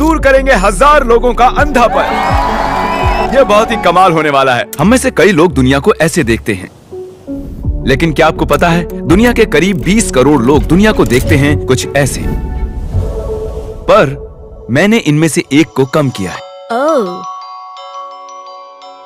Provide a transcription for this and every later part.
दूर करेंगे 1000 लोगों का अंधापन। ये बहुत ही कमाल होने वाला है। हम में से कई लोग दुनिया को ऐसे देखते हैं, लेकिन क्या आपको पता है दुनिया के करीब 20 करोड़ लोग दुनिया को देखते हैं कुछ ऐसे। पर मैंने इनमें से एक को कम किया है। ओह,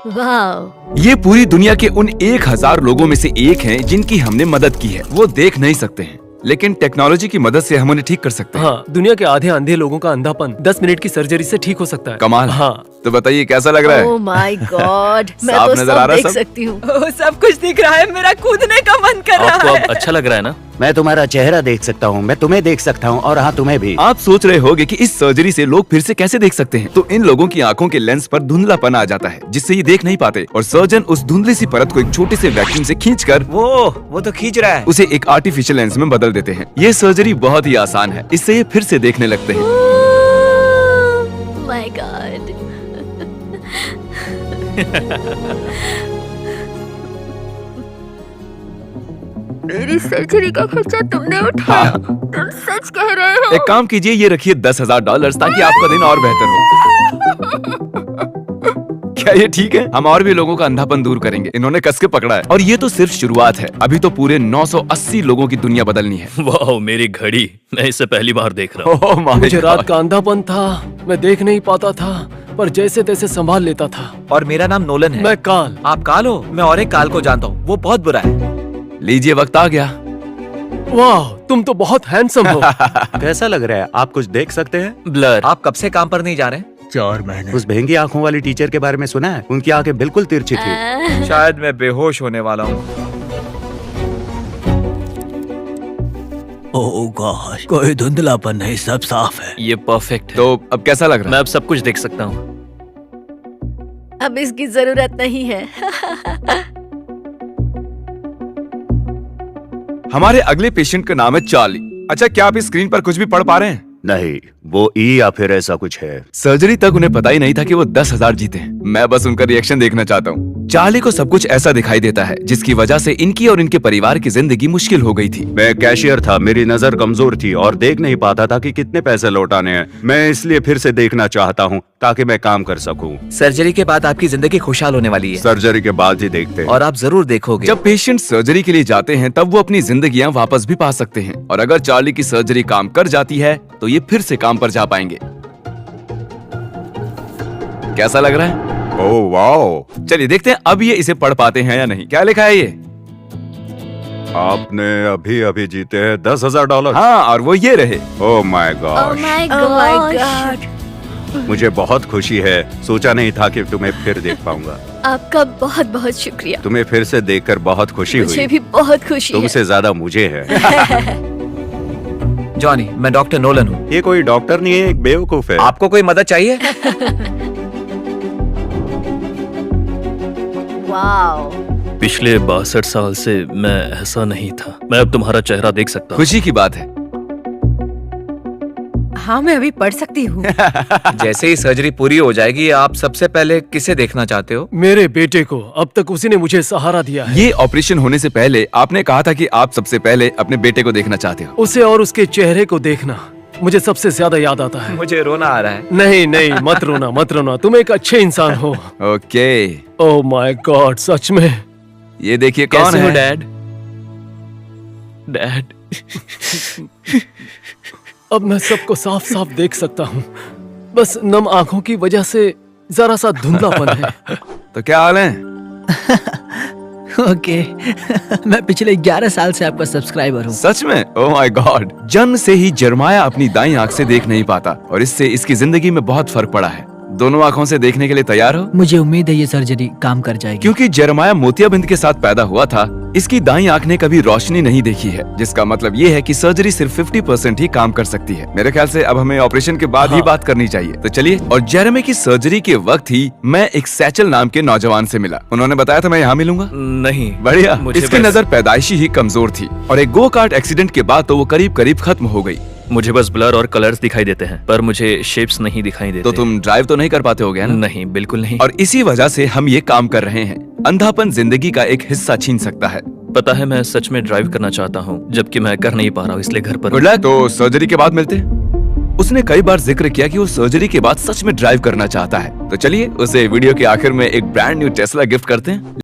वाव। ये पूरी दुनिया के उन 1000 लोगों में से एक हैं जिनकी हमने मदद की है। वो देख नहीं सकते हैं, लेकिन टेक्नोलॉजी की मदद से हम उन्हें ठीक कर सकते हैं। हाँ, दुनिया के आधे अंधे लोगों का अंधापन 10 मिनट की सर्जरी से ठीक हो सकता है। कमाल। हाँ, तो बताइए कैसा लग रहा है? ओह माय गॉड, मैं साफ तो नजर आ सब रहा है देख सब? सकती हूँ। ओह, सब कुछ दिख रहा है, मेरा कूदने का मन कर रहा आपको है। अब अच्छा लग रहा है ना? मैं तुम्हारा चेहरा देख सकता हूँ, मैं तुम्हें देख सकता हूँ और हाँ तुम्हें भी। आप सोच रहे होंगे कि इस सर्जरी से लोग फिर से कैसे देख सकते हैं। तो इन लोगों की आंखों के लेंस पर धुंधलापन आ जाता है, जिससे ये देख नहीं पाते, और सर्जन उस धुंधली सी परत को एक छोटे से वैक्यूम से खींचकर वो तो खींच रहा है। उसे एक आर्टिफिशियल लेंस में बदल देते हैं। ये सर्जरी बहुत ही आसान है, इससे ये फिर से देखने लगते हैं। My God. मेरी सर्जरी का खर्चा तुमने उठाया। तुम सच कह रहे हो? एक काम कीजिए, ये रखिए $10,000 ताकि आपका दिन और बेहतर हो। क्या ये ठीक है? हम और भी लोगों का अंधापन दूर करेंगे। इन्होंने कस के पकड़ा है, और ये तो सिर्फ शुरुआत है। अभी तो पूरे 980 लोगों की दुनिया बदलनी है। वाह, मेरी घड़ी, मैं इसे पहली बार देख रहा हूँ। ओह माय मुझे रात गॉड। का अंधापन था, मैं देख नहीं पाता था, पर जैसे तैसे संभाल लेता था। और मेरा नाम नोलन है। मैं काल। आप काल हो? मैं और एक काल को जानता हूँ, वो बहुत बुरा है। लीजिए, वक्त आ गया। वाह, तुम तो बहुत हैंडसम हो। कैसा लग रहा है? आप कुछ देख सकते हैं? ब्लर। आप कब से काम पर नहीं जा रहे? 4 महीने। उस भेंगी आंखों वाली टीचर के बारे में सुना है? उनकी आंखें बिल्कुल तिरछी थी। शायद मैं बेहोश होने वाला हूँ। ओह गॉश, कोई धुंधलापन नहीं, सब साफ है। ये परफेक्ट है। तो अब कैसा लग रहा मैं है? अब सब कुछ देख सकता हूँ। अब इसकी जरूरत नहीं है। हमारे अगले पेशेंट का नाम है चार्ली। अच्छा, क्या आप इस स्क्रीन पर कुछ भी पढ़ पा रहे हैं? नहीं, वो ई या फिर ऐसा कुछ है। सर्जरी तक उन्हें पता ही नहीं था कि वो 10,000 जीते हैं। मैं बस उनका रिएक्शन देखना चाहता हूँ। चार्ली को सब कुछ ऐसा दिखाई देता है जिसकी वजह से इनकी और इनके परिवार की जिंदगी मुश्किल हो गई थी। मैं कैशियर था, मेरी नजर कमजोर थी और देख नहीं पाता था कि कितने पैसे लौटाने हैं। मैं इसलिए फिर से देखना चाहता हूँ ताकि मैं काम कर सकूँ। सर्जरी के बाद आपकी जिंदगी खुशहाल होने वाली है, सर्जरी के बाद ही देखते हैं। और आप जरूर देखोगे। जब पेशेंट सर्जरी के लिए जाते हैं तब वो अपनी जिंदगियां वापस भी पा सकते हैं, और अगर चार्ली की सर्जरी काम कर जाती है तो ये फिर से काम पर जा पाएंगे। कैसा लग रहा है? ओह वाओ, चलिए देखते हैं अब ये इसे पढ़ पाते हैं या नहीं। क्या लिखा है ये? आपने अभी अभी जीते हैं $10,000। हाँ, और वो ये रहे। Oh my oh God, my Oh my God. मुझे बहुत खुशी है। सोचा नहीं था कि तुम्हें फिर देख पाऊंगा। आपका बहुत बहुत शुक्रिया। तुम्हें फिर से देखकर बहुत खुशी मुझे हुई। भी बहुत खुशी है। तुमसे ज्यादा मुझे है। जॉनी, मैं डॉक्टर नोलन हूँ। ये कोई डॉक्टर नहीं है, एक बेवकूफ है। आपको कोई मदद चाहिए? वाओ। पिछले 62 साल से मैं ऐसा नहीं था। मैं अब तुम्हारा चेहरा देख सकता हूँ। खुशी की बात है। हाँ, मैं अभी पढ़ सकती हूँ। जैसे ही सर्जरी पूरी हो जाएगी, आप सबसे पहले किसे देखना चाहते हो? मेरे बेटे को। अब तक उसी ने मुझे सहारा दिया है। ये ऑपरेशन होने से पहले आपने कहा था कि आप सबसे पहले अपने बेटे को देखना चाहते हो। उसे और उसके चेहरे को देखना मुझे सबसे ज्यादा याद आता है। मुझे रोना आ रहा है। नहीं नहीं, मत रोना मत रोना, तुम एक अच्छे इंसान हो। ओके, ओह माय गॉड, सच में। ये देखिए कौन कैसे हो है? डैड? डैड। अब मैं सबको साफ साफ देख सकता हूँ, बस नम आंखों की वजह से जरा सा धुंधलापन है। तो क्या हाल है? ओके। मैं पिछले 11 साल से आपका सब्सक्राइबर हूँ। सच में? Oh my God. जन्म से ही जरमाया अपनी दाईं आंख से देख नहीं पाता, और इससे इसकी जिंदगी में बहुत फर्क पड़ा है। दोनों आंखों से देखने के लिए तैयार हो? मुझे उम्मीद है ये सर्जरी काम कर जाएगी। क्योंकि जरमाया मोतियाबिंद के साथ पैदा हुआ था, इसकी दाईं आंख ने कभी रोशनी नहीं देखी है, जिसका मतलब ये है कि सर्जरी सिर्फ 50% ही काम कर सकती है। मेरे ख्याल से अब हमें ऑपरेशन के बाद ही बात करनी चाहिए। तो चलिए। और जेरेमी की सर्जरी के वक्त ही मैं एक सैचल नाम के नौजवान से मिला। उन्होंने बताया था मैं यहाँ मिलूंगा। नहीं, बढ़िया। मुझे इसकी बस- नजर पैदाइशी ही कमजोर थी, और एक गो कार्ट एक्सीडेंट के बाद तो वो करीब करीब खत्म हो गई। मुझे बस ब्लर और कलर्स दिखाई देते हैं, पर मुझे शेप्स नहीं दिखाई देते। तो तुम ड्राइव तो नहीं कर पाते होगे ना? नहीं, बिल्कुल नहीं। और इसी वजह से हम ये काम कर रहे हैं। अंधापन जिंदगी का एक हिस्सा छीन सकता है। पता है, मैं सच में ड्राइव करना चाहता हूँ, जबकि मैं कर नहीं पा रहा हूँ, इसलिए घर पर गुड लक। तो सर्जरी के बाद मिलते हैं। उसने कई बार जिक्र किया कि वो सर्जरी के बाद सच में ड्राइव करना चाहता है। तो चलिए उसे वीडियो के आखिर में एक ब्रांड न्यू टेस्ला गिफ्ट करते हैं।